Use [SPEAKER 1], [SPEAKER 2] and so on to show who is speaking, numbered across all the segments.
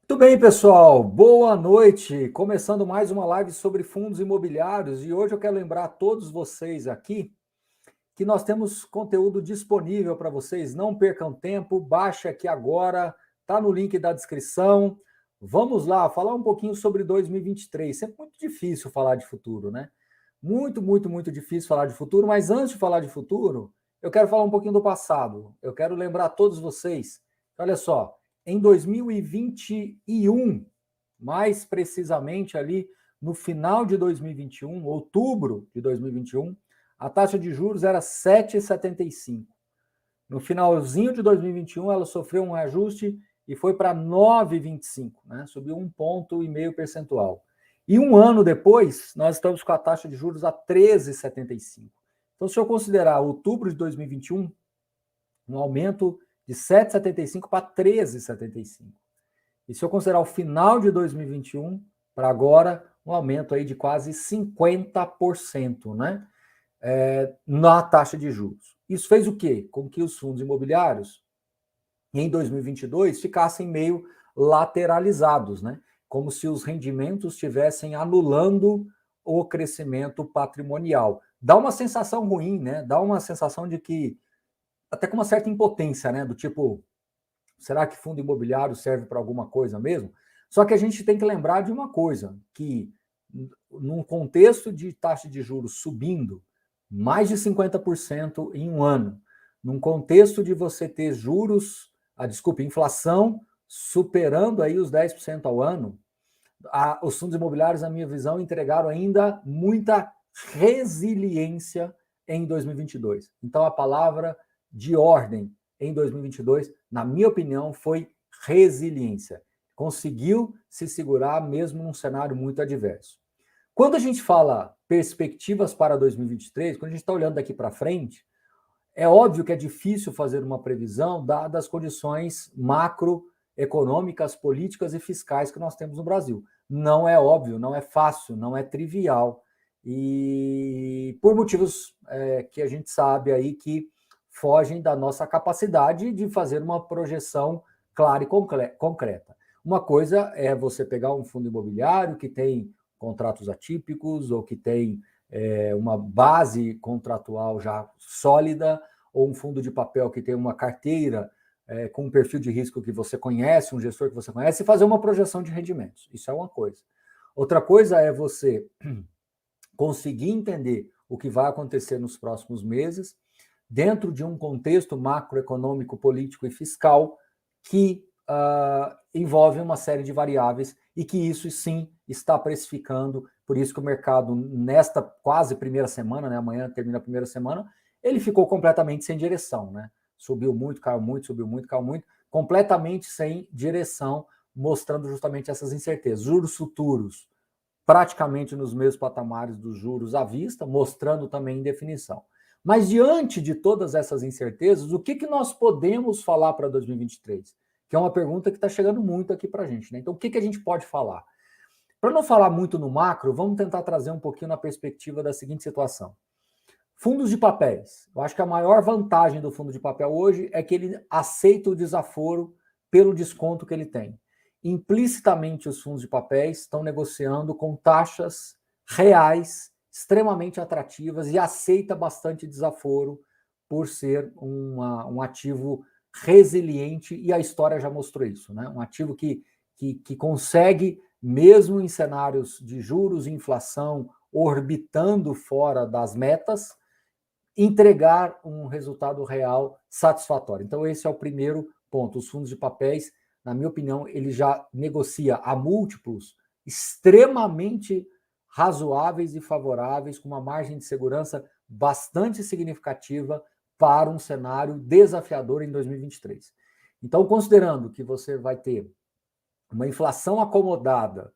[SPEAKER 1] Tudo bem, pessoal? Boa noite. Começando mais uma live sobre fundos imobiliários e hoje eu quero lembrar a todos vocês aqui que nós temos conteúdo disponível para vocês. Não percam tempo, baixe aqui agora, tá no link da descrição. Vamos lá, falar um pouquinho sobre 2023. Sempre muito difícil falar de futuro, né? Muito difícil falar de futuro, mas antes de falar de futuro, eu quero falar um pouquinho do passado. Eu quero lembrar a todos vocês, olha só, em 2021, mais precisamente ali no final de 2021, outubro de 2021, a taxa de juros era 7,75. No finalzinho de 2021, ela sofreu um ajuste e foi para 9,25, né? Subiu 1,5 ponto percentual. E um ano depois, nós estamos com a taxa de juros a 13,75. Então, se eu considerar outubro de 2021, um aumento de 7,75 para 13,75. E se eu considerar o final de 2021 para agora, um aumento aí de quase 50%, né? Na taxa de juros. Isso fez o quê? Com que os fundos imobiliários, em 2022, ficassem meio lateralizados, né? Como se os rendimentos estivessem anulando o crescimento patrimonial. Dá uma sensação ruim, né? Dá uma sensação de que, até com uma certa impotência, né? Do tipo, será que fundo imobiliário serve para alguma coisa mesmo? Só que a gente tem que lembrar de uma coisa, que num contexto de taxa de juros subindo mais de 50% em um ano, num contexto de você ter juros, inflação superando aí os 10% ao ano, os fundos imobiliários, na minha visão, entregaram ainda muita resiliência em 2022. Então, a palavra de ordem em 2022, na minha opinião, foi resiliência. Conseguiu se segurar mesmo num cenário muito adverso. Quando a gente fala perspectivas para 2023, quando a gente está olhando daqui para frente, é óbvio que é difícil fazer uma previsão dadas as condições macroeconômicas, políticas e fiscais que nós temos no Brasil. Não é óbvio, não é fácil, não é trivial. E por motivos que a gente sabe aí que fogem da nossa capacidade de fazer uma projeção clara e concreta. Uma coisa é você pegar um fundo imobiliário que tem contratos atípicos ou que tem uma base contratual já sólida, ou um fundo de papel que tem uma carteira com um perfil de risco que você conhece, um gestor que você conhece, e fazer uma projeção de rendimentos. Isso é uma coisa. Outra coisa é você conseguir entender o que vai acontecer nos próximos meses, dentro de um contexto macroeconômico, político e fiscal que envolve uma série de variáveis e que isso sim está precificando, por isso que o mercado nesta quase primeira semana, né, amanhã termina a primeira semana, ele ficou completamente sem direção, né? Subiu muito, caiu muito, subiu muito, caiu muito, completamente sem direção, mostrando justamente essas incertezas. Juros futuros praticamente nos mesmos patamares dos juros à vista, mostrando também indefinição. Mas diante de todas essas incertezas, o que nós podemos falar para 2023? Que é uma pergunta que está chegando muito aqui para a gente, né? Então, o que a gente pode falar? Para não falar muito no macro, vamos tentar trazer um pouquinho na perspectiva da seguinte situação. Fundos de papéis. Eu acho que a maior vantagem do fundo de papel hoje é que ele aceita o desaforo pelo desconto que ele tem. Implicitamente, os fundos de papéis estão negociando com taxas reais extremamente atrativas e aceita bastante desaforo por ser um ativo resiliente, e a história já mostrou isso, né? Um ativo que consegue, mesmo em cenários de juros e inflação orbitando fora das metas, entregar um resultado real satisfatório. Então, esse é o primeiro ponto. Os fundos de papéis, na minha opinião, ele já negocia a múltiplos extremamente razoáveis e favoráveis, com uma margem de segurança bastante significativa para um cenário desafiador em 2023. Então, considerando que você vai ter uma inflação acomodada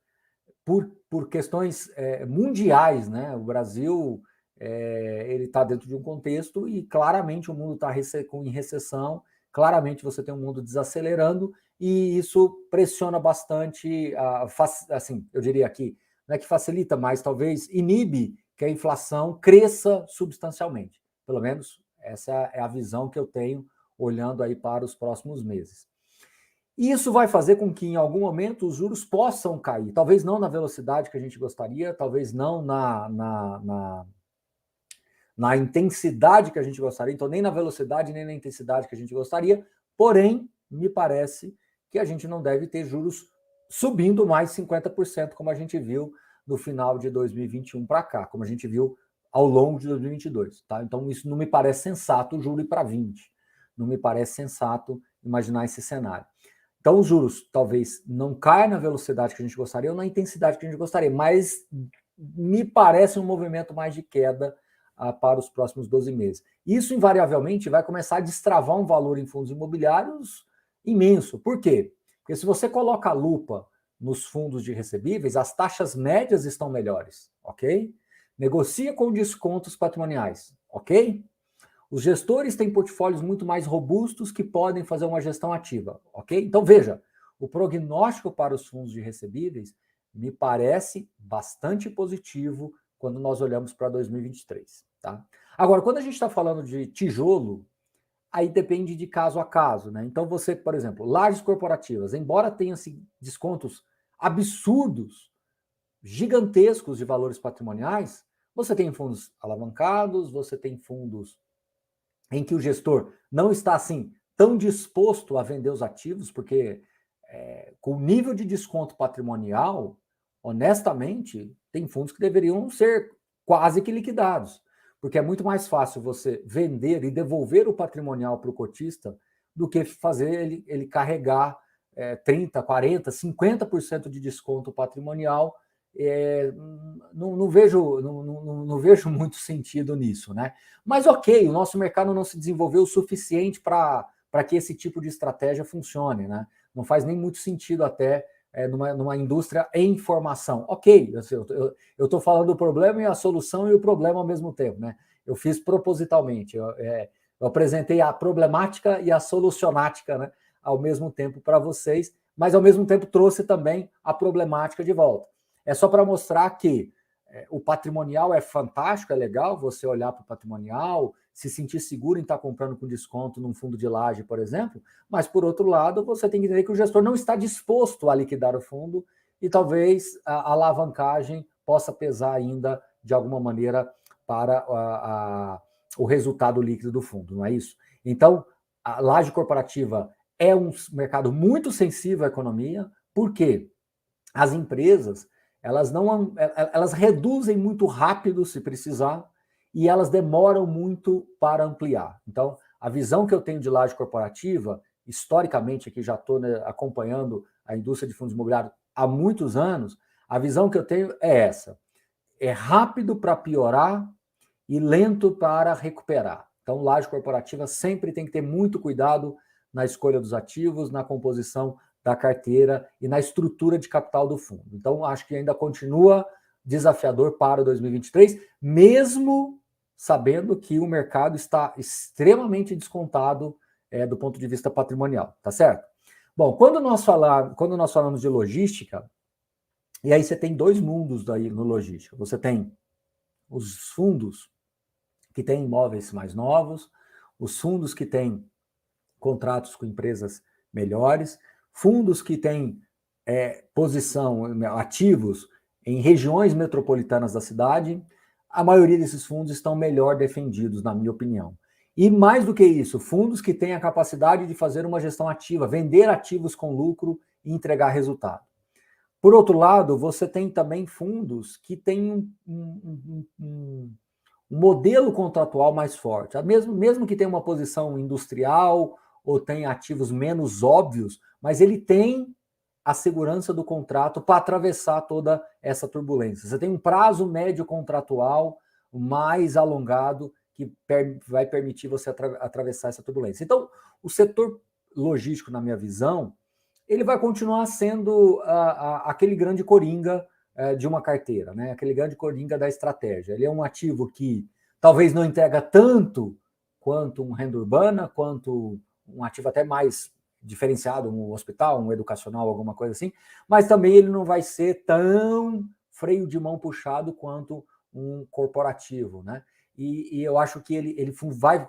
[SPEAKER 1] por questões mundiais, né? O Brasil ele está dentro de um contexto e claramente o mundo está em recessão, claramente você tem um mundo desacelerando e isso pressiona bastante, assim, eu diria aqui, não é que facilita, mas talvez inibe que a inflação cresça substancialmente. Pelo menos essa é a visão que eu tenho olhando aí para os próximos meses. E isso vai fazer com que, em algum momento, os juros possam cair. Talvez não na velocidade que a gente gostaria, talvez não na intensidade que a gente gostaria, então nem na velocidade nem na intensidade que a gente gostaria, porém, me parece que a gente não deve ter juros subindo mais 50%, como a gente viu no final de 2021 para cá, como a gente viu ao longo de 2022. Tá? Então, isso não me parece sensato, o juro ir para 20. Não me parece sensato imaginar esse cenário. Então, os juros talvez não caiam na velocidade que a gente gostaria ou na intensidade que a gente gostaria, mas me parece um movimento mais de queda para os próximos 12 meses. Isso, invariavelmente, vai começar a destravar um valor em fundos imobiliários imenso. Por quê? Porque se você coloca a lupa nos fundos de recebíveis, as taxas médias estão melhores, ok? Negocia com descontos patrimoniais, ok? Os gestores têm portfólios muito mais robustos que podem fazer uma gestão ativa, ok? Então, veja, o prognóstico para os fundos de recebíveis me parece bastante positivo quando nós olhamos para 2023, tá? Agora, quando a gente está falando de tijolo, aí depende de caso a caso, né? Então, você, por exemplo, lajes corporativas, embora tenham descontos absurdos, gigantescos de valores patrimoniais, você tem fundos alavancados, você tem fundos em que o gestor não está assim tão disposto a vender os ativos, porque com o nível de desconto patrimonial, honestamente, tem fundos que deveriam ser quase que liquidados, porque é muito mais fácil você vender e devolver o patrimonial para o cotista do que fazer ele carregar 30%, 40%, 50% de desconto patrimonial. Não vejo muito sentido nisso, né? Mas ok, o nosso mercado não se desenvolveu o suficiente para que esse tipo de estratégia funcione, né? Não faz nem muito sentido até numa indústria em formação. Ok, eu estou falando do problema e a solução e o problema ao mesmo tempo, né? Eu fiz propositalmente, eu apresentei a problemática e a solucionática, né, ao mesmo tempo para vocês, mas ao mesmo tempo trouxe também a problemática de volta. É só para mostrar que o patrimonial é fantástico, é legal você olhar para o patrimonial, se sentir seguro em estar comprando com desconto num fundo de laje, por exemplo, mas, por outro lado, você tem que entender que o gestor não está disposto a liquidar o fundo e talvez a alavancagem possa pesar ainda, de alguma maneira, para o resultado líquido do fundo, não é isso? Então, a laje corporativa é um mercado muito sensível à economia, porque as empresas elas reduzem muito rápido se precisar e elas demoram muito para ampliar. Então, a visão que eu tenho de laje corporativa, historicamente, aqui já estou, né, acompanhando a indústria de fundos imobiliários há muitos anos, a visão que eu tenho é essa: é rápido para piorar e lento para recuperar. Então, laje corporativa sempre tem que ter muito cuidado na escolha dos ativos, na composição da carteira e na estrutura de capital do fundo. Então, acho que ainda continua desafiador para 2023, mesmo sabendo que o mercado está extremamente descontado do ponto de vista patrimonial, tá certo? Bom, quando nós falamos de logística, e aí você tem dois mundos daí no logística. Você tem os fundos que têm imóveis mais novos, os fundos que têm contratos com empresas melhores, fundos que têm posição, ativos em regiões metropolitanas da cidade. A maioria desses fundos estão melhor defendidos, na minha opinião. E mais do que isso, fundos que têm a capacidade de fazer uma gestão ativa, vender ativos com lucro e entregar resultado. Por outro lado, você tem também fundos que têm um modelo contratual mais forte. Mesmo que tenha uma posição industrial ou tenha ativos menos óbvios, mas ele tem a segurança do contrato para atravessar toda essa turbulência. Você tem um prazo médio contratual mais alongado que vai permitir você atravessar essa turbulência. Então, o setor logístico, na minha visão, ele vai continuar sendo aquele grande coringa de uma carteira, né? Aquele grande coringa da estratégia. Ele é um ativo que talvez não entrega tanto quanto um renda urbana, quanto um ativo até mais diferenciado, um hospital, um educacional, alguma coisa assim, mas também ele não vai ser tão freio de mão puxado quanto um corporativo, né? E eu acho que ele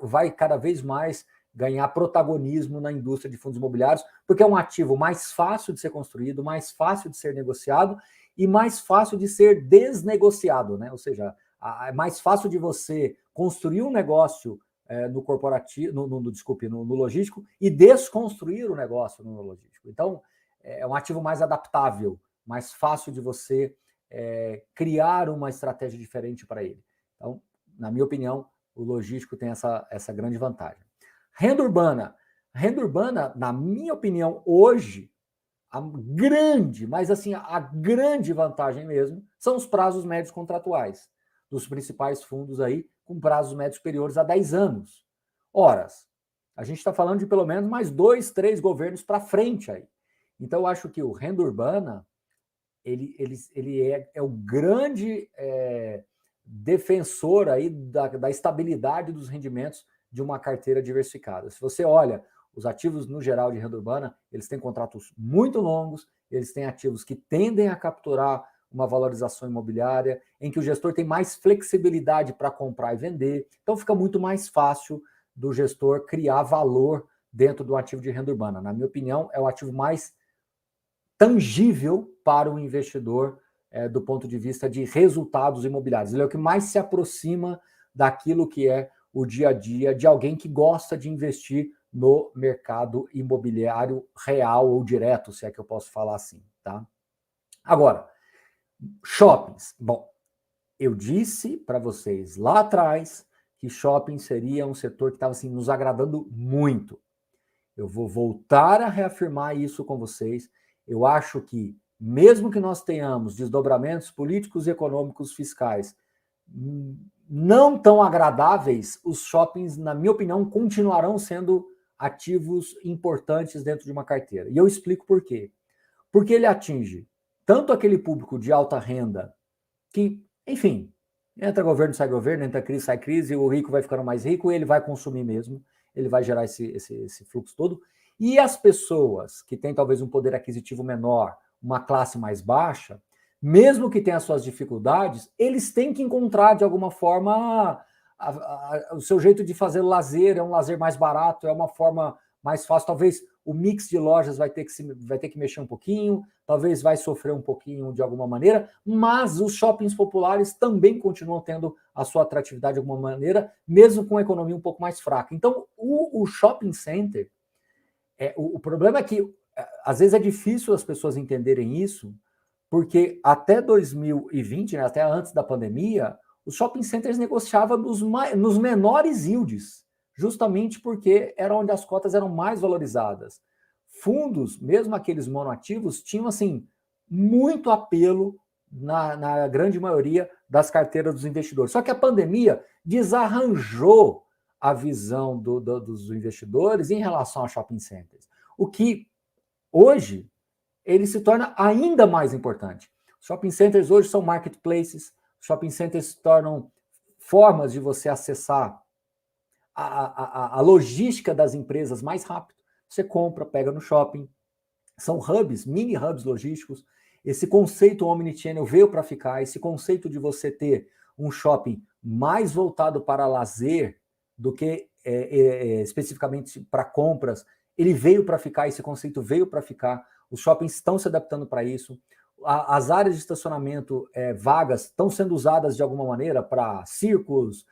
[SPEAKER 1] vai cada vez mais ganhar protagonismo na indústria de fundos imobiliários, porque é um ativo mais fácil de ser construído, mais fácil de ser negociado e mais fácil de ser desnegociado, né? Ou seja, é mais fácil de você construir um negócio no corporativo, no logístico, e desconstruir o negócio no logístico. Então, é um ativo mais adaptável, mais fácil de você criar uma estratégia diferente para ele. Então, na minha opinião, o logístico tem essa grande vantagem. Renda urbana, na minha opinião, hoje, a grande vantagem mesmo são os prazos médios contratuais dos principais fundos aí, com prazos médios superiores a 10 anos. Ora, a gente está falando de pelo menos mais 2, 3 governos para frente aí. Então, eu acho que o renda urbana ele é o grande defensor aí da estabilidade dos rendimentos de uma carteira diversificada. Se você olha os ativos no geral de renda urbana, eles têm contratos muito longos, eles têm ativos que tendem a capturar uma valorização imobiliária, em que o gestor tem mais flexibilidade para comprar e vender, então fica muito mais fácil do gestor criar valor dentro do ativo de renda urbana. Na minha opinião, é o ativo mais tangível para o investidor do ponto de vista de resultados imobiliários. Ele é o que mais se aproxima daquilo que é o dia a dia de alguém que gosta de investir no mercado imobiliário real ou direto, se é que eu posso falar assim, tá? Agora, shoppings. Bom, eu disse para vocês lá atrás que shopping seria um setor que estava assim, nos agradando muito. Eu vou voltar a reafirmar isso com vocês. Eu acho que, mesmo que nós tenhamos desdobramentos políticos, econômicos, fiscais não tão agradáveis, os shoppings, na minha opinião, continuarão sendo ativos importantes dentro de uma carteira. E eu explico por quê. Porque ele atinge tanto aquele público de alta renda que, enfim, entra governo, entra crise, sai crise, o rico vai ficando mais rico, ele vai consumir mesmo, ele vai gerar esse fluxo todo. E as pessoas que têm talvez um poder aquisitivo menor, uma classe mais baixa, mesmo que tenham as suas dificuldades, eles têm que encontrar, de alguma forma, o seu jeito de fazer lazer, é um lazer mais barato, é uma forma mais fácil. Talvez o mix de lojas vai ter que mexer um pouquinho, talvez vai sofrer um pouquinho de alguma maneira, mas os shoppings populares também continuam tendo a sua atratividade de alguma maneira, mesmo com a economia um pouco mais fraca. Então, o shopping center, o problema é que às vezes é difícil as pessoas entenderem isso, porque até 2020, né, até antes da pandemia, os shopping centers negociavam nos menores yields, justamente porque era onde as cotas eram mais valorizadas. Fundos, mesmo aqueles monoativos, tinham assim muito apelo na grande maioria das carteiras dos investidores. Só que a pandemia desarranjou a visão dos investidores em relação a shopping centers, o que hoje ele se torna ainda mais importante. Shopping centers hoje são marketplaces, shopping centers se tornam formas de você acessar a logística das empresas mais rápido. Você compra, pega no shopping. São hubs, mini hubs logísticos. Esse conceito omnichannel veio para ficar. Esse conceito de você ter um shopping mais voltado para lazer do que especificamente para compras, ele veio para ficar, esse conceito veio para ficar. Os shoppings estão se adaptando para isso. As áreas de estacionamento vagas estão sendo usadas de alguma maneira para circos,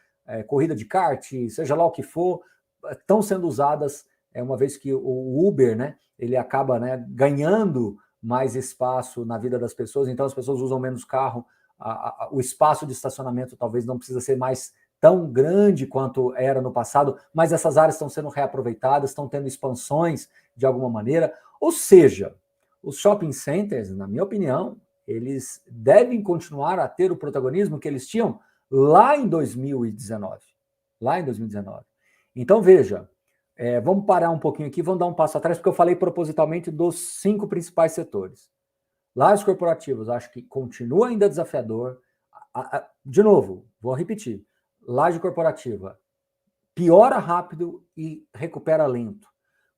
[SPEAKER 1] corrida de kart, seja lá o que for, estão sendo usadas, uma vez que o Uber, né, ele acaba, né, ganhando mais espaço na vida das pessoas, então as pessoas usam menos carro, o espaço de estacionamento talvez não precisa ser mais tão grande quanto era no passado, mas essas áreas estão sendo reaproveitadas, estão tendo expansões de alguma maneira, ou seja, os shopping centers, na minha opinião, eles devem continuar a ter o protagonismo que eles tinham lá em 2019. Lá em 2019. Então, veja, vamos parar um pouquinho aqui, vamos dar um passo atrás, porque eu falei propositalmente dos 5 principais setores. Lajes corporativos, acho que continua ainda desafiador. De novo, vou repetir. Laje corporativa piora rápido e recupera lento.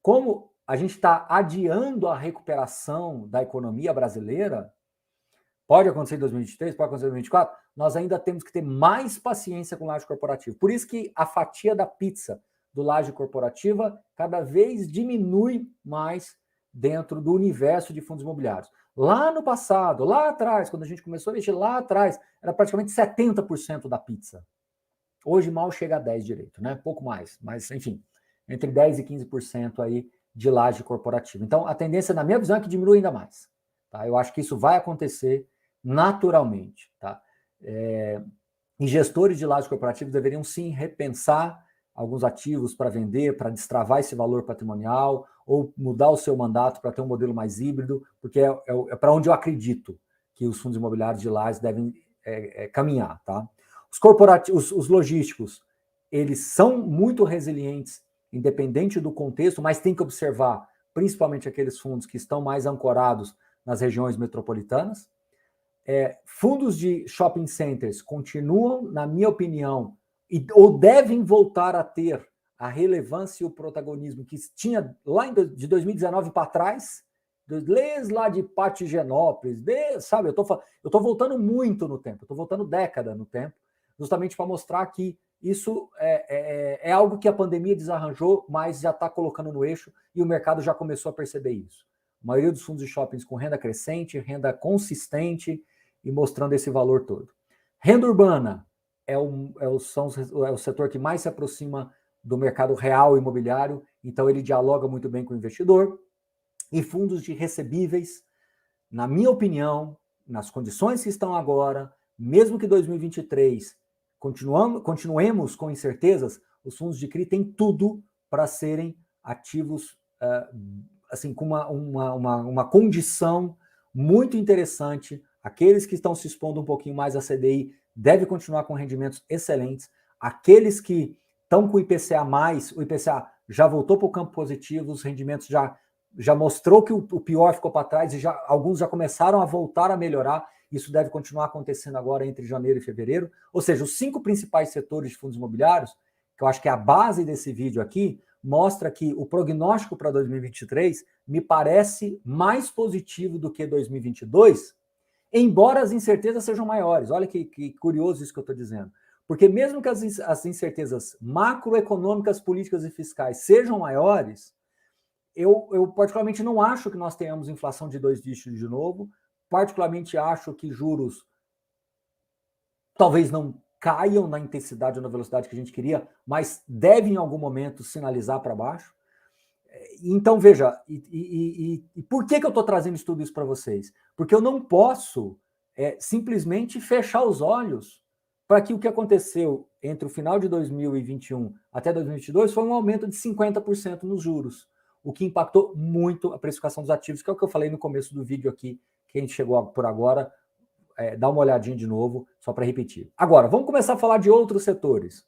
[SPEAKER 1] Como a gente está adiando a recuperação da economia brasileira, pode acontecer em 2023, pode acontecer em 2024, nós ainda temos que ter mais paciência com o laje corporativo. Por isso que a fatia da pizza do laje corporativa cada vez diminui mais dentro do universo de fundos imobiliários. Lá no passado, lá atrás, quando a gente começou a investir lá atrás, era praticamente 70% da pizza. Hoje mal chega a 10% direito, né? Pouco mais, mas enfim, entre 10% e 15% aí de laje corporativa. Então, a tendência, na minha visão, é que diminui ainda mais. Tá? Eu acho que isso vai acontecer naturalmente. Tá? E gestores de lajes corporativos deveriam sim repensar alguns ativos para vender, para destravar esse valor patrimonial, ou mudar o seu mandato para ter um modelo mais híbrido, porque é para onde eu acredito que os fundos imobiliários de lajes devem caminhar. Tá? Os logísticos, eles são muito resilientes, independente do contexto, mas tem que observar principalmente aqueles fundos que estão mais ancorados nas regiões metropolitanas. Fundos de shopping centers continuam, na minha opinião, ou devem voltar a ter a relevância e o protagonismo que tinha lá de 2019 para trás, desde lá de Patigenópolis, sabe? Eu estou voltando muito no tempo, estou voltando década no tempo, justamente para mostrar que isso é algo que a pandemia desarranjou, mas já está colocando no eixo e o mercado já começou a perceber isso. A maioria dos fundos de shoppings com renda crescente, renda consistente e mostrando esse valor todo. Renda urbana é o setor que mais se aproxima do mercado real imobiliário, então ele dialoga muito bem com o investidor. E fundos de recebíveis, na minha opinião, nas condições que estão agora, mesmo que 2023 continuemos com incertezas, os fundos de CRI têm tudo para serem ativos assim, com uma condição muito interessante. Aqueles que estão se expondo um pouquinho mais à CDI devem continuar com rendimentos excelentes. Aqueles que estão com o IPCA+, o IPCA já voltou para o campo positivo, os rendimentos já mostrou que o pior ficou para trás e alguns já começaram a voltar a melhorar. Isso deve continuar acontecendo agora entre janeiro e fevereiro. Ou seja, os 5 principais setores de fundos imobiliários, que eu acho que é a base desse vídeo aqui, mostra que o prognóstico para 2023 me parece mais positivo do que 2022, embora as incertezas sejam maiores. Olha que curioso isso que eu estou dizendo. Porque mesmo que as incertezas macroeconômicas, políticas e fiscais sejam maiores, eu particularmente não acho que nós tenhamos inflação de 2 dígitos de novo, particularmente acho que juros talvez não caiam na intensidade ou na velocidade que a gente queria, mas devem em algum momento sinalizar para baixo. Então, veja, e por que eu estou trazendo tudo isso para vocês? Porque eu não posso simplesmente fechar os olhos para que o que aconteceu entre o final de 2021 até 2022 foi um aumento de 50% nos juros, o que impactou muito a precificação dos ativos, que é o que eu falei no começo do vídeo aqui, que a gente chegou por agora. Dá uma olhadinha de novo, só para repetir. Agora, vamos começar a falar de outros setores.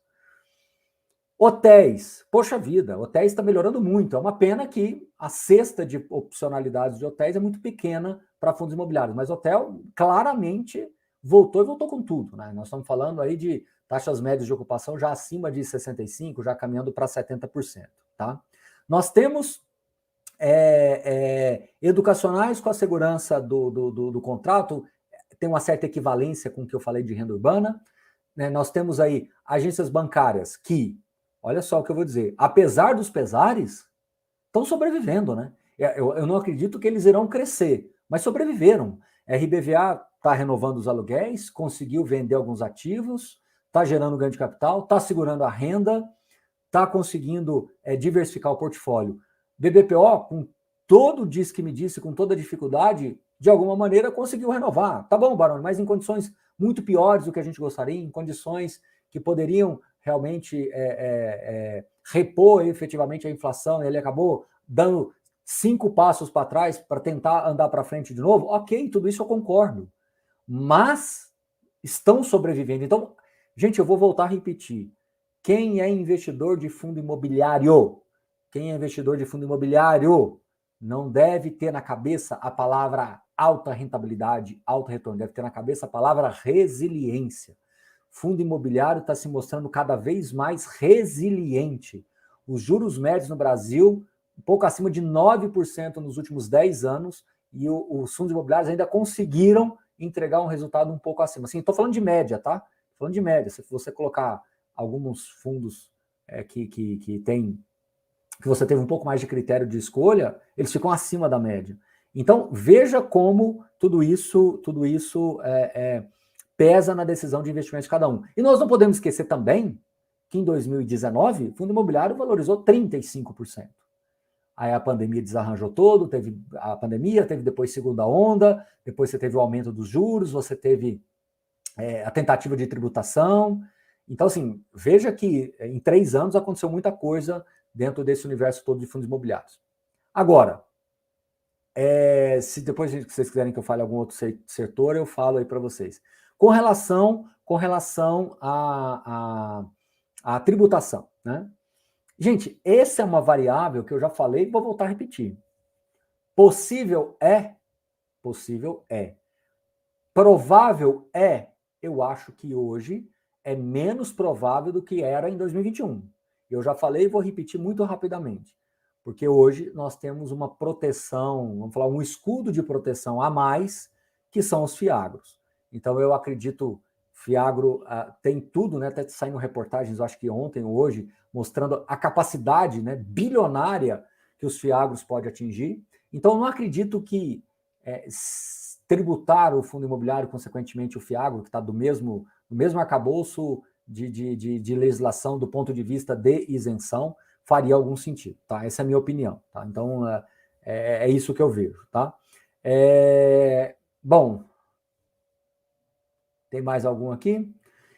[SPEAKER 1] Hotéis. Poxa vida, hotéis está melhorando muito. É uma pena que a cesta de opcionalidades de hotéis é muito pequena para fundos imobiliários, mas hotel claramente voltou e voltou com tudo. Né? Nós estamos falando aí de taxas médias de ocupação já acima de 65%, já caminhando para 70%. Tá? Nós temos educacionais com a segurança do contrato, tem uma certa equivalência com o que eu falei de renda urbana. Né? Nós temos aí agências bancárias que, olha só o que eu vou dizer, apesar dos pesares, estão sobrevivendo. Né? Eu não acredito que eles irão crescer, mas sobreviveram. A RBVA está renovando os aluguéis, conseguiu vender alguns ativos, está gerando ganho de capital, está segurando a renda, está conseguindo diversificar o portfólio. BBPO, com todo o diz que me disse, com toda a dificuldade, de alguma maneira conseguiu renovar. Tá bom, Baroni, mas em condições muito piores do que a gente gostaria, em condições que poderiam realmente repor efetivamente a inflação, e ele acabou dando 5 passos para trás para tentar andar para frente de novo. Ok, tudo isso eu concordo. Mas estão sobrevivendo. Então, gente, eu vou voltar a repetir. Quem é investidor de fundo imobiliário? Quem é investidor de fundo imobiliário não deve ter na cabeça a palavra alta rentabilidade, alto retorno. Deve ter na cabeça a palavra resiliência. Fundo imobiliário está se mostrando cada vez mais resiliente. Os juros médios no Brasil, um pouco acima de 9% nos últimos 10 anos, e os fundos imobiliários ainda conseguiram entregar um resultado um pouco acima. Assim, estou falando de média, tá? Falando de média. Se você colocar alguns fundos que você teve um pouco mais de critério de escolha, eles ficam acima da média. Então, veja como tudo isso pesa na decisão de investimento de cada um. E nós não podemos esquecer também que em 2019, o fundo imobiliário valorizou 35%. Aí a pandemia desarranjou todo, teve a pandemia, teve depois segunda onda, depois você teve o aumento dos juros, você teve a tentativa de tributação. Então, assim, veja que em 3 anos aconteceu muita coisa dentro desse universo todo de fundos imobiliários. Agora, se depois vocês quiserem que eu fale algum outro setor, eu falo aí para vocês. Com relação à tributação, né? Gente, essa é uma variável que eu já falei e vou voltar a repetir. Possível é? Possível é. Provável é? Eu acho que hoje é menos provável do que era em 2021. Eu já falei e vou repetir muito rapidamente. Porque hoje nós temos uma proteção, vamos falar, um escudo de proteção a mais, que são os fiagros. Então eu acredito, fiagro tem tudo, né? Até saindo reportagens, eu acho que ontem ou hoje, mostrando a capacidade, né, bilionária que os fiagros podem atingir. Então eu não acredito que tributar o fundo imobiliário, consequentemente o fiagro, que está no mesmo arcabouço de legislação do ponto de vista de isenção, faria algum sentido, tá? Essa é a minha opinião, tá? Então, é isso que eu vejo, tá? Bom, tem mais algum aqui?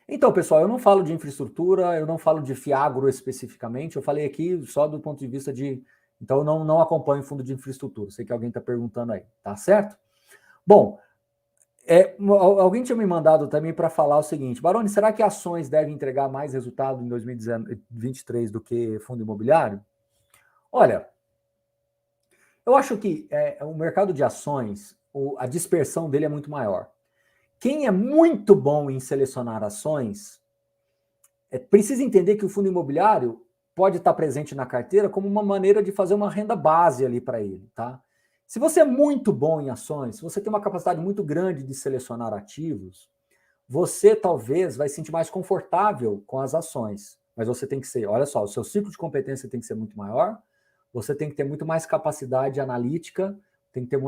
[SPEAKER 1] Então, pessoal, eu não falo de infraestrutura, eu não falo de fiagro especificamente, eu falei aqui só do ponto de vista de... Então, eu não acompanho fundo de infraestrutura, sei que alguém está perguntando aí, tá certo? Bom, alguém tinha me mandado também para falar o seguinte, Baroni, será que ações devem entregar mais resultado em 2023 do que fundo imobiliário? Olha, eu acho que o mercado de ações, a dispersão dele é muito maior. Quem é muito bom em selecionar ações, precisa entender que o fundo imobiliário pode estar presente na carteira como uma maneira de fazer uma renda base ali para ele, tá? Se você é muito bom em ações, se você tem uma capacidade muito grande de selecionar ativos, você talvez vai se sentir mais confortável com as ações. Mas você tem que ser, olha só, o seu ciclo de competência tem que ser muito maior, você tem que ter muito mais capacidade analítica, tem que ter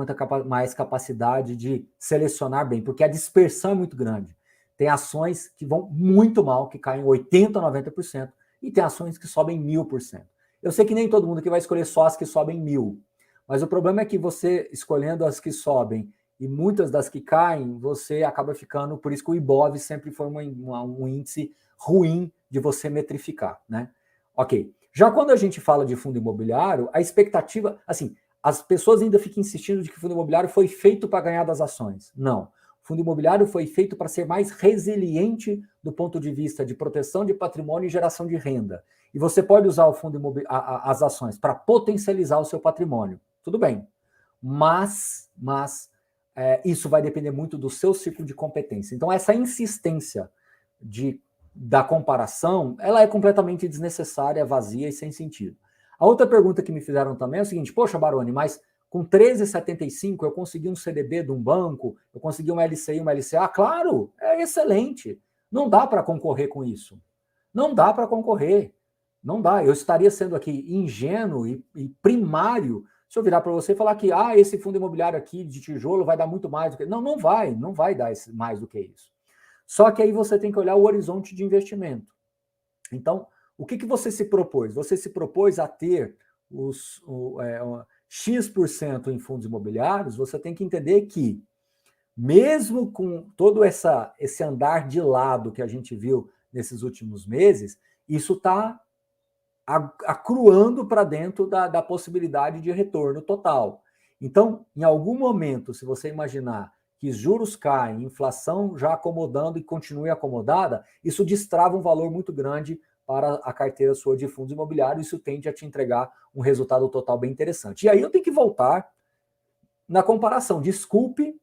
[SPEAKER 1] mais capacidade de selecionar bem, porque a dispersão é muito grande. Tem ações que vão muito mal, que caem 80%, 90%, e tem ações que sobem 1000%. Eu sei que nem todo mundo aqui vai escolher só as que sobem 1000%, mas o problema é que você, escolhendo as que sobem e muitas das que caem, você acaba ficando... Por isso que o IBOV sempre foi um índice ruim de você metrificar, né? Ok. Já quando a gente fala de fundo imobiliário, a expectativa... Assim, as pessoas ainda ficam insistindo de que o fundo imobiliário foi feito para ganhar das ações. Não. O fundo imobiliário foi feito para ser mais resiliente do ponto de vista de proteção de patrimônio e geração de renda. E você pode usar o fundo as ações para potencializar o seu patrimônio. Tudo bem. Mas isso vai depender muito do seu ciclo de competência. Então, essa insistência da comparação, ela é completamente desnecessária, vazia e sem sentido. A outra pergunta que me fizeram também é o seguinte, poxa, Baroni, mas com 13,75 eu consegui um CDB de um banco, eu consegui um LCI, uma LCA? Claro, é excelente. Não dá para concorrer com isso. Não dá para concorrer. Não dá. Eu estaria sendo aqui ingênuo e primário se eu virar para você e falar que esse fundo imobiliário aqui de tijolo vai dar muito mais do que... Não vai dar mais do que isso. Só que aí você tem que olhar o horizonte de investimento. Então, o que você se propôs? Você se propôs a ter X% em fundos imobiliários, você tem que entender que, mesmo com todo esse andar de lado que a gente viu nesses últimos meses, isso está acruando para dentro da possibilidade de retorno total. Então, em algum momento, se você imaginar que juros caem, inflação já acomodando e continue acomodada, isso destrava um valor muito grande para a carteira sua de fundos imobiliários, isso tende a te entregar um resultado total bem interessante. E aí eu tenho que voltar na comparação. Desculpe,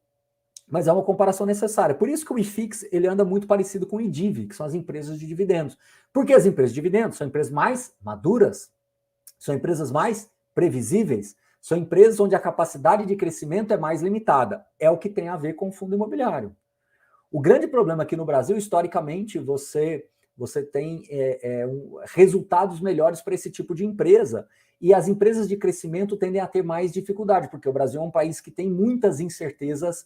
[SPEAKER 1] mas é uma comparação necessária. Por isso que o IFIX ele anda muito parecido com o IDIV, que são as empresas de dividendos. Porque as empresas de dividendos são empresas mais maduras, são empresas mais previsíveis, são empresas onde a capacidade de crescimento é mais limitada. É o que tem a ver com o fundo imobiliário. O grande problema aqui no Brasil, historicamente, você você tem resultados melhores para esse tipo de empresa. E as empresas de crescimento tendem a ter mais dificuldade, porque o Brasil é um país que tem muitas incertezas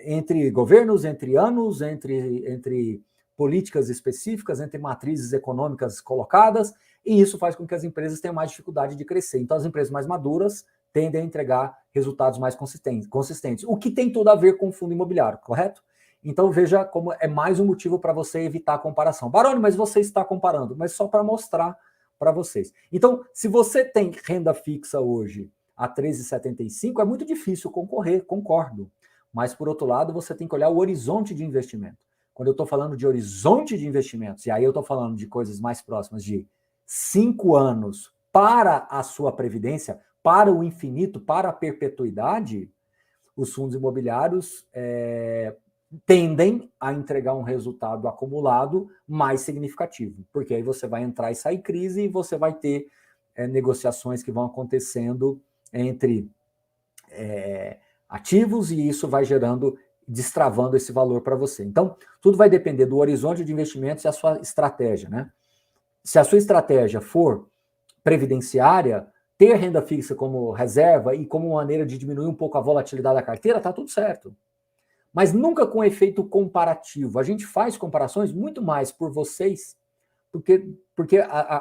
[SPEAKER 1] entre governos, entre anos, entre políticas específicas, entre matrizes econômicas colocadas, e isso faz com que as empresas tenham mais dificuldade de crescer. Então, as empresas mais maduras tendem a entregar resultados mais consistentes, o que tem tudo a ver com o fundo imobiliário, correto? Então, veja como é mais um motivo para você evitar a comparação. Baroni, mas você está comparando, mas só para mostrar para vocês. Então, se você tem renda fixa hoje a 13,75, é muito difícil concorrer, concordo. Mas, por outro lado, você tem que olhar o horizonte de investimento. Quando eu estou falando de horizonte de investimentos, e aí eu estou falando de coisas mais próximas de 5 anos para a sua previdência, para o infinito, para a perpetuidade, os fundos imobiliários tendem a entregar um resultado acumulado mais significativo, porque aí você vai entrar e sair crise e você vai ter negociações que vão acontecendo entre ativos e isso vai gerando, destravando esse valor para você. Então, tudo vai depender do horizonte de investimentos e a sua estratégia, né? Se a sua estratégia for previdenciária, ter renda fixa como reserva e como maneira de diminuir um pouco a volatilidade da carteira, tá tudo certo. Mas nunca com efeito comparativo. A gente faz comparações muito mais por vocês, porque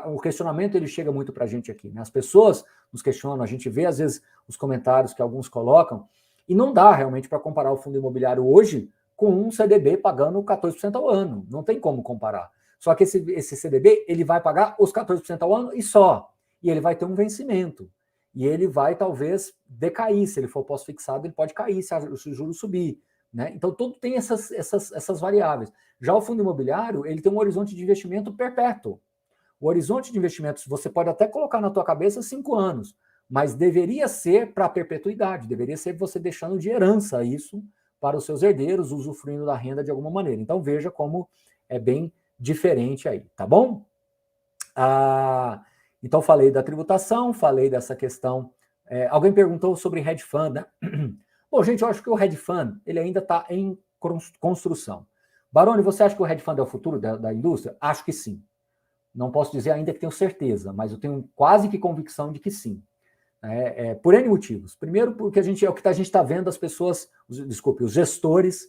[SPEAKER 1] o questionamento ele chega muito para a gente aqui. Né? As pessoas nos questionam, a gente vê às vezes os comentários que alguns colocam, e não dá realmente para comparar o fundo imobiliário hoje com um CDB pagando 14% ao ano. Não tem como comparar. Só que esse CDB ele vai pagar os 14% ao ano e só. E ele vai ter um vencimento. E ele vai talvez decair. Se ele for pós-fixado, ele pode cair se o juro subir. Né? Então, tudo tem essas variáveis. Já o fundo imobiliário, ele tem um horizonte de investimento perpétuo. O horizonte de investimentos, você pode até colocar na tua cabeça 5 anos, mas deveria ser para a perpetuidade, deveria ser você deixando de herança isso para os seus herdeiros, usufruindo da renda de alguma maneira. Então, veja como é bem diferente aí, tá bom? Então, falei da tributação, falei dessa questão. Alguém perguntou sobre hedge fund, né? Bom, gente, eu acho que o hedge fund ele ainda está em construção. Baroni, você acha que o hedge fund é o futuro da indústria? Acho que sim. Não posso dizer ainda que tenho certeza, mas eu tenho quase que convicção de que sim. Por N motivos. Primeiro, porque é o que a gente está vendo as pessoas, os gestores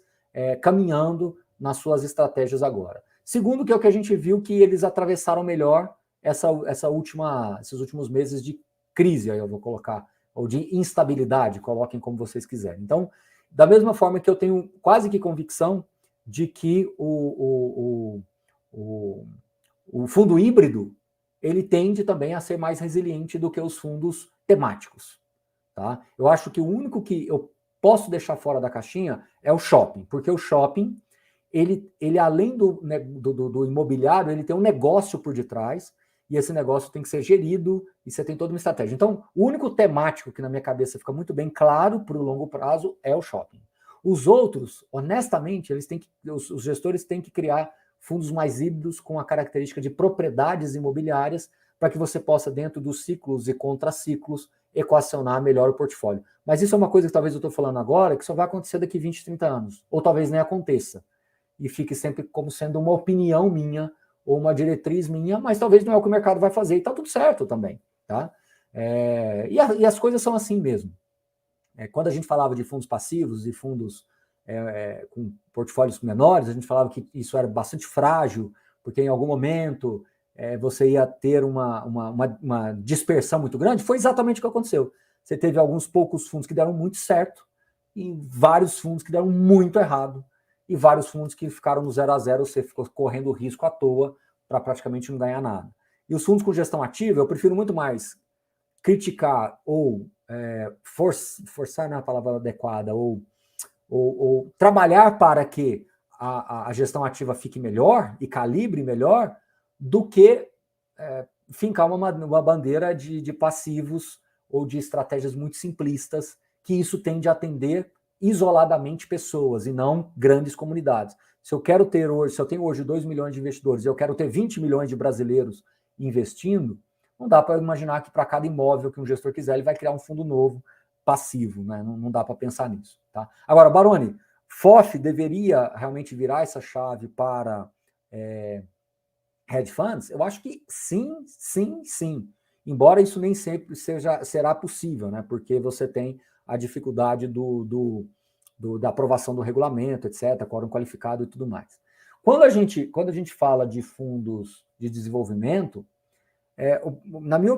[SPEAKER 1] caminhando nas suas estratégias agora. Segundo, que é o que a gente viu que eles atravessaram melhor esses últimos meses de crise, aí eu vou colocar, ou de instabilidade, coloquem como vocês quiserem. Então, da mesma forma que eu tenho quase que convicção de que o fundo híbrido, ele tende também a ser mais resiliente do que os fundos temáticos. Tá? Eu acho que o único que eu posso deixar fora da caixinha é o shopping, porque o shopping, ele além do imobiliário, ele tem um negócio por detrás, e esse negócio tem que ser gerido, e você tem toda uma estratégia. Então, o único temático que na minha cabeça fica muito bem claro para o longo prazo é o shopping. Os outros, honestamente, os gestores têm que criar fundos mais híbridos com a característica de propriedades imobiliárias para que você possa, dentro dos ciclos e contraciclos, equacionar melhor o portfólio. Mas isso é uma coisa que talvez eu estou falando agora, que só vai acontecer daqui 20, 30 anos, ou talvez nem aconteça, e fique sempre como sendo uma opinião minha, ou uma diretriz minha, mas talvez não é o que o mercado vai fazer, e está tudo certo também. Tá? E as coisas são assim mesmo. Quando a gente falava de fundos passivos e fundos com portfólios menores, a gente falava que isso era bastante frágil, porque em algum momento você ia ter uma dispersão muito grande. Foi exatamente o que aconteceu. Você teve alguns poucos fundos que deram muito certo e vários fundos que deram muito errado e vários fundos que ficaram no 0 a 0, você ficou correndo risco à toa para praticamente não ganhar nada. E os fundos com gestão ativa, eu prefiro muito mais criticar ou forçar na palavra adequada, ou trabalhar para que a gestão ativa fique melhor e calibre melhor, do que fincar uma bandeira de passivos ou de estratégias muito simplistas, que isso tende a atender isoladamente pessoas e não grandes comunidades. Se eu tenho hoje 2 milhões de investidores e eu quero ter 20 milhões de brasileiros investindo, não dá para imaginar que para cada imóvel que um gestor quiser, ele vai criar um fundo novo passivo, né? Não dá para pensar nisso. Tá? Agora, Baroni, FOF deveria realmente virar essa chave para hedge funds, eu acho que sim, sim, sim. Embora isso nem sempre será possível, né? Porque você tem a dificuldade da aprovação do regulamento, etc., quórum qualificado e tudo mais. Quando a gente fala de fundos de desenvolvimento, na minha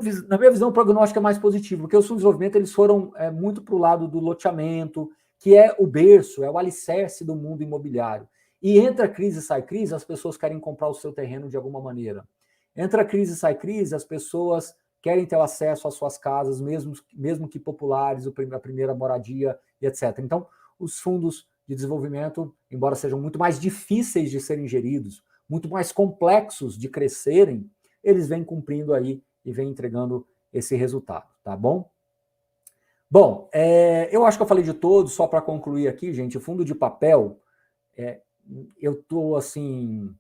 [SPEAKER 1] visão, o prognóstico é mais positivo, porque os fundos de desenvolvimento eles foram muito para o lado do loteamento, que é o berço, é o alicerce do mundo imobiliário. E entra crise, sai crise, as pessoas querem comprar o seu terreno de alguma maneira. Entra crise, sai crise, as pessoas querem ter acesso às suas casas, mesmo que populares, a primeira moradia e etc. Então, os fundos de desenvolvimento, embora sejam muito mais difíceis de serem geridos, muito mais complexos de crescerem, eles vêm cumprindo aí e vêm entregando esse resultado, tá bom? Bom, eu acho que eu falei de todos, só para concluir aqui, gente, o fundo de papel, eu estou, assim,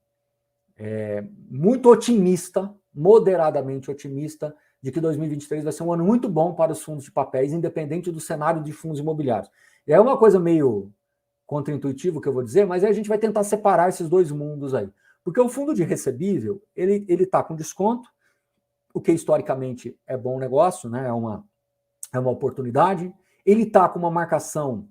[SPEAKER 1] muito otimista, moderadamente otimista, de que 2023 vai ser um ano muito bom para os fundos de papéis, independente do cenário de fundos imobiliários. É uma coisa meio contraintuitivo que eu vou dizer, mas aí a gente vai tentar separar esses dois mundos aí. Porque o fundo de recebível, ele está com desconto, o que historicamente é bom negócio, né? É uma oportunidade. Ele está com uma marcação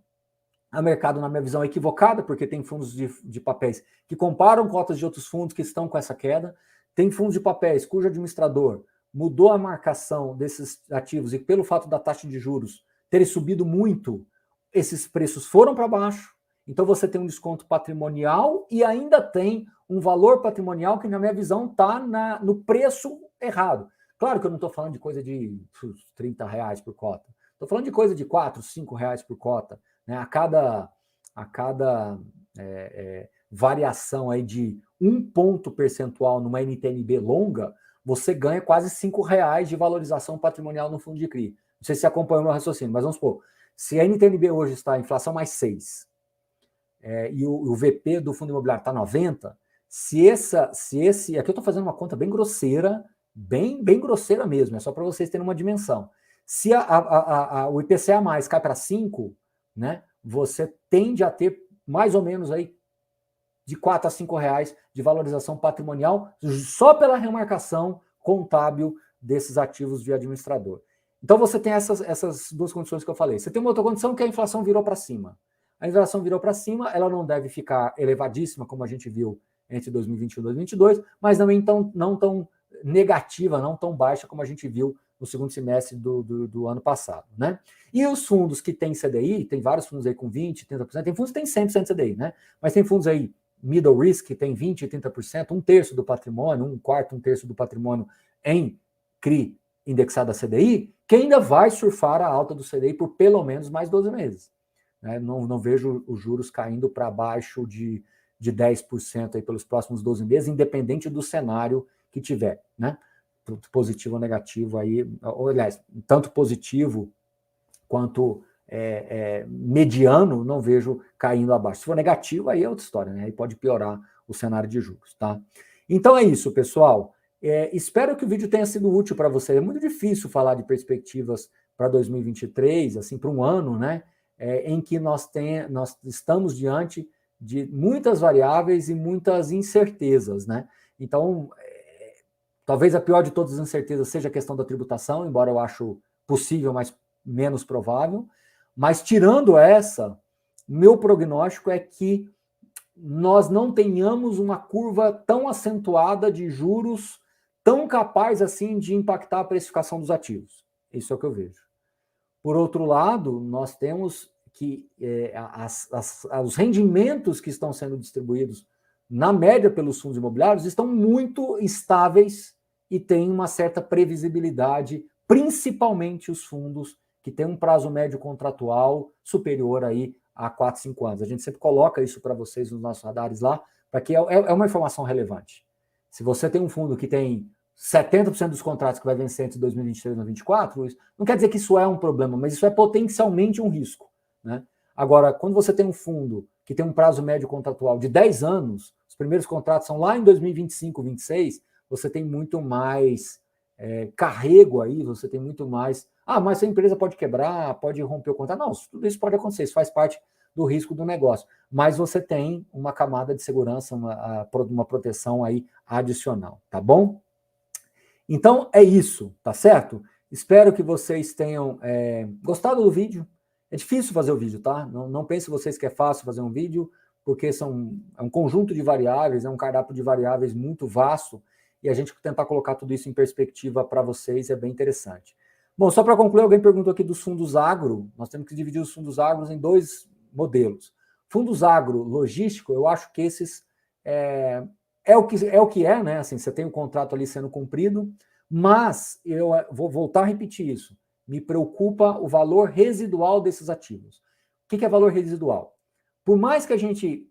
[SPEAKER 1] a mercado, na minha visão, equivocada, porque tem fundos de papéis que comparam cotas de outros fundos que estão com essa queda. Tem fundos de papéis cujo administrador mudou a marcação desses ativos e pelo fato da taxa de juros terem subido muito, esses preços foram para baixo. Então você tem um desconto patrimonial e ainda tem um valor patrimonial que, na minha visão, está no preço errado. Claro que eu não estou falando de coisa de R$30 por cota. Estou falando de coisa de R$4, R$5 por cota. Né? A cada variação aí de 1 ponto percentual numa NTNB longa, você ganha quase R$5 de valorização patrimonial no fundo de CRI. Não sei se você acompanhou o meu raciocínio, mas vamos supor, se a NTNB hoje está a inflação mais 6, e o VP do fundo imobiliário está 90, aqui eu estou fazendo uma conta bem grosseira, bem grosseira mesmo, é só para vocês terem uma dimensão. Se o IPCA mais cai para 5, né, você tende a ter mais ou menos aí de R$4 a R$5 de valorização patrimonial só pela remarcação contábil desses ativos de administrador. Então você tem essas duas condições que eu falei. Você tem uma outra condição que a inflação virou para cima. A inflação virou para cima, ela não deve ficar elevadíssima, como a gente viu entre 2021 e 2022, mas também não tão negativa, não tão baixa como a gente viu no segundo semestre do ano passado, né? E os fundos que têm CDI, tem vários fundos aí com 20%, 30%, tem fundos que têm 100% CDI, né? Mas tem fundos aí, middle risk, que tem 20%, 30%, um terço do patrimônio, um quarto, um terço do patrimônio em CRI indexado a CDI, que ainda vai surfar a alta do CDI por pelo menos mais 12 meses. Né? Não vejo os juros caindo para baixo de 10% aí pelos próximos 12 meses, independente do cenário que tiver, né? Positivo ou negativo aí, ou, aliás, tanto positivo quanto mediano, não vejo caindo abaixo. Se for negativo, aí é outra história, né? Aí pode piorar o cenário de juros, tá? Então é isso, pessoal. Espero que o vídeo tenha sido útil para você. É muito difícil falar de perspectivas para 2023, assim, para um ano, né? Em que nós estamos diante de muitas variáveis e muitas incertezas, né? Então, talvez a pior de todas as incertezas seja a questão da tributação, embora eu acho possível, mas menos provável. Mas tirando essa, meu prognóstico é que nós não tenhamos uma curva tão acentuada de juros, tão capaz assim de impactar a precificação dos ativos. Isso é o que eu vejo. Por outro lado, nós temos que os rendimentos que estão sendo distribuídos, na média pelos fundos imobiliários, estão muito estáveis e têm uma certa previsibilidade, principalmente os fundos que têm um prazo médio contratual superior aí a 4, 5 anos. A gente sempre coloca isso para vocês nos nossos radares lá, para que é uma informação relevante. Se você tem um fundo que tem 70% dos contratos que vai vencer entre 2023 e 2024, não quer dizer que isso é um problema, mas isso é potencialmente um risco, né? Agora, quando você tem um fundo que tem um prazo médio contratual de 10 anos, os primeiros contratos são lá em 2025, 2026, você tem muito mais carrego aí, você tem muito mais... mas a empresa pode quebrar, pode romper o contrato. Não, tudo isso pode acontecer, isso faz parte do risco do negócio. Mas você tem uma camada de segurança, uma proteção aí adicional, tá bom? Então, é isso, tá certo? Espero que vocês tenham gostado do vídeo. É difícil fazer o vídeo, tá? Não pense vocês que é fácil fazer um vídeo, porque é um conjunto de variáveis, é um cardápio de variáveis muito vasto, e a gente tentar colocar tudo isso em perspectiva para vocês é bem interessante. Bom, só para concluir, alguém perguntou aqui dos fundos agro. Nós temos que dividir os fundos agros em 2 modelos. Fundos agro logístico, eu acho que esses é o que é, né? Assim, você tem um contrato ali sendo cumprido, mas eu vou voltar a repetir isso. Me preocupa o valor residual desses ativos. O que é valor residual? Por mais que a gente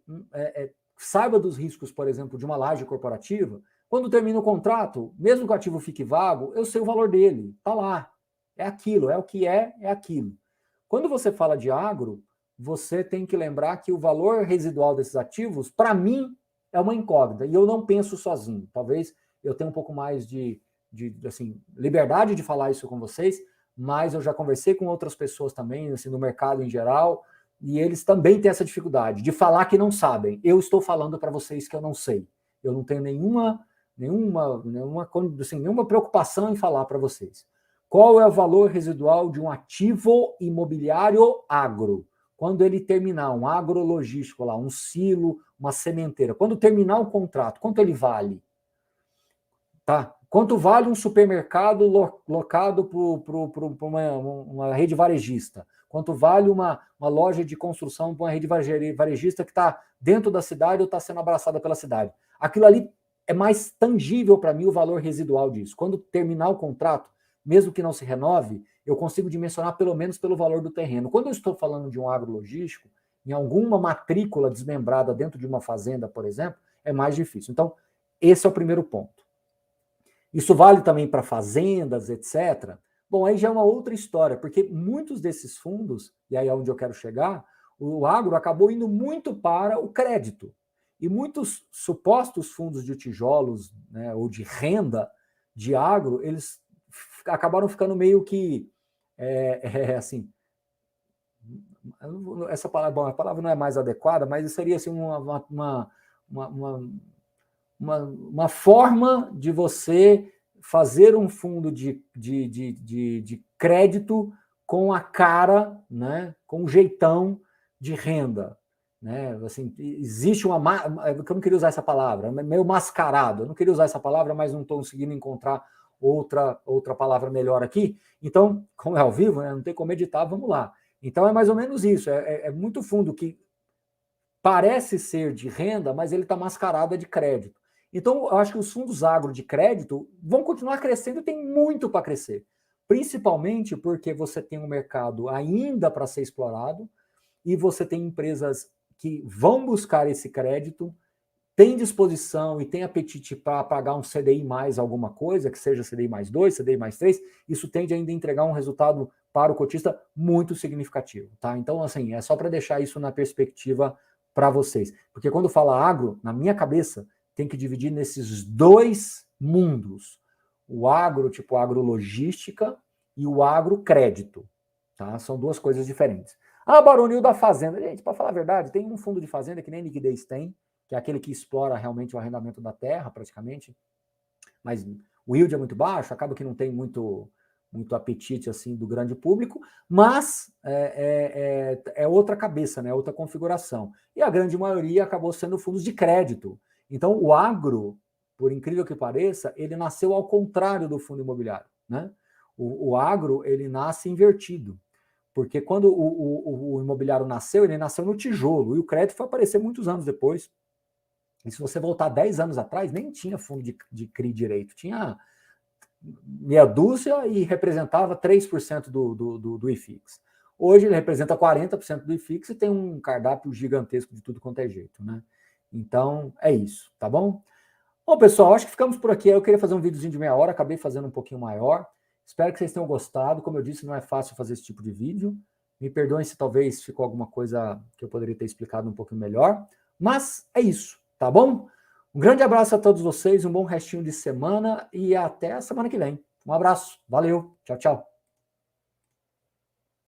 [SPEAKER 1] saiba dos riscos, por exemplo, de uma laje corporativa, quando termina o contrato, mesmo que o ativo fique vago, eu sei o valor dele, está lá. É aquilo, é o que é aquilo. Quando você fala de agro, você tem que lembrar que o valor residual desses ativos, para mim, é uma incógnita. E eu não penso sozinho. Talvez eu tenha um pouco mais de assim, liberdade de falar isso com vocês, mas eu já conversei com outras pessoas também, assim, no mercado em geral, e eles também têm essa dificuldade de falar que não sabem. Eu estou falando para vocês que eu não sei. Eu não tenho nenhuma preocupação em falar para vocês. Qual é o valor residual de um ativo imobiliário agro? Quando ele terminar um agrologístico lá, um silo, uma sementeira, quando terminar o contrato, quanto ele vale? Tá? Quanto vale um supermercado locado para uma rede varejista? Quanto vale uma loja de construção para uma rede varejista que está dentro da cidade ou está sendo abraçada pela cidade? Aquilo ali é mais tangível para mim, o valor residual disso. Quando terminar o contrato, mesmo que não se renove, eu consigo dimensionar pelo menos pelo valor do terreno. Quando eu estou falando de um agrologístico, em alguma matrícula desmembrada dentro de uma fazenda, por exemplo, é mais difícil. Então, esse é o primeiro ponto. Isso vale também para fazendas, etc. Bom, aí já é uma outra história, porque muitos desses fundos, e aí é onde eu quero chegar, o agro acabou indo muito para o crédito. E muitos supostos fundos de tijolos, né, ou de renda de agro, eles acabaram ficando meio que assim, essa palavra, bom, a palavra não é mais adequada, mas seria assim uma forma de você fazer um fundo de crédito com a cara, né, com um jeitão de renda. Né? Assim, existe eu não queria usar essa palavra, meio mascarado. Eu não queria usar essa palavra, mas não estou conseguindo encontrar outra palavra melhor aqui. Então, como é ao vivo, né, não tem como editar, vamos lá. Então é mais ou menos isso, é muito fundo que parece ser de renda, mas ele está mascarado de crédito. Então, eu acho que os fundos agro de crédito vão continuar crescendo e tem muito para crescer. Principalmente porque você tem um mercado ainda para ser explorado e você tem empresas que vão buscar esse crédito, tem disposição e tem apetite para pagar um CDI mais alguma coisa, que seja CDI mais 2, CDI mais 3, isso tende ainda a entregar um resultado para o cotista muito significativo. Tá? Então, assim, é só para deixar isso na perspectiva para vocês. Porque quando fala agro, na minha cabeça, tem que dividir nesses 2 mundos. O agro, tipo agrologística, e o agrocrédito. Tá? São 2 coisas diferentes. Ah, baronil da fazenda. Gente, para falar a verdade, tem um fundo de fazenda que nem liquidez tem, que é aquele que explora realmente o arrendamento da terra, praticamente. Mas o yield é muito baixo, acaba que não tem muito apetite assim do grande público, mas é outra cabeça, né? Outra configuração. E a grande maioria acabou sendo fundos de crédito. Então, o agro, por incrível que pareça, ele nasceu ao contrário do fundo imobiliário. Né? O agro, ele nasce invertido. Porque quando o imobiliário nasceu, ele nasceu no tijolo, e o crédito foi aparecer muitos anos depois. E se você voltar 10 anos atrás, nem tinha fundo de CRI direito, tinha meia dúzia e representava 3% do IFIX. Hoje ele representa 40% do IFIX e tem um cardápio gigantesco de tudo quanto é jeito, né? Então, é isso, tá bom? Bom, pessoal, acho que ficamos por aqui. Eu queria fazer um videozinho de meia hora, acabei fazendo um pouquinho maior. Espero que vocês tenham gostado. Como eu disse, não é fácil fazer esse tipo de vídeo. Me perdoem se talvez ficou alguma coisa que eu poderia ter explicado um pouquinho melhor. Mas é isso, tá bom? Um grande abraço a todos vocês, um bom restinho de semana e até a semana que vem. Um abraço, valeu, tchau, tchau.